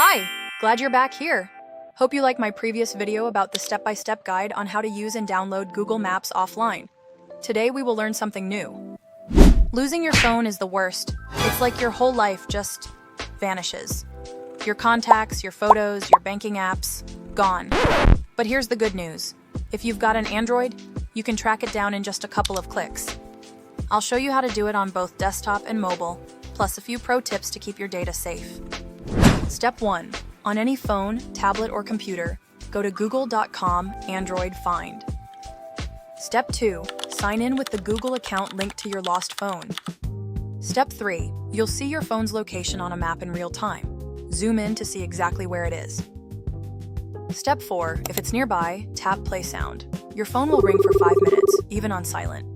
Hi, glad you're back here. Hope you like my previous video about the step-by-step guide on how to use and download Google Maps offline. Today we will learn something new. Losing your phone is the worst. It's like your whole life just vanishes. Your contacts, your photos, your banking apps, gone. But here's the good news. If you've got an Android, you can track it down in just a couple of clicks. I'll show you how to do it on both desktop and mobile, plus a few pro tips to keep your data safe. Step 1. On any phone, tablet, or computer, go to google.com Android Find. Step 2. Sign in with the Google account linked to your lost phone. Step 3. You'll see your phone's location on a map in real time. Zoom in to see exactly where it is. Step 4. If it's nearby, tap play sound. Your phone will ring for 5 minutes, even on silent.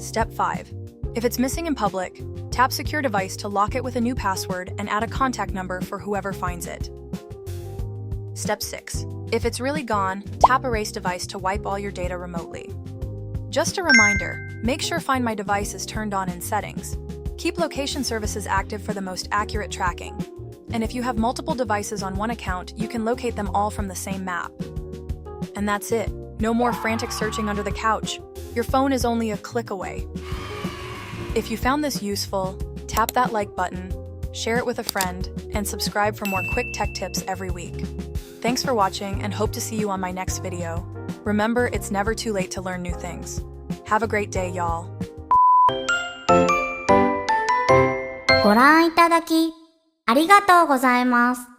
Step 5. If it's missing in public, tap Secure Device to lock it with a new password and add a contact number for whoever finds it. Step 6. If it's really gone, tap Erase Device to wipe all your data remotely. Just a reminder, make sure Find My Device is turned on in Settings. Keep location services active for the most accurate tracking. And if you have multiple devices on one account, you can locate them all from the same map. And that's it. No more frantic searching under the couch. Your phone is only a click away. If you found this useful, tap that like button, share it with a friend, and subscribe for more quick tech tips every week. Thanks for watching and hope to see you on my next video. Remember, it's never too late to learn new things. Have a great day, y'all. ご覧いただきありがとうございます。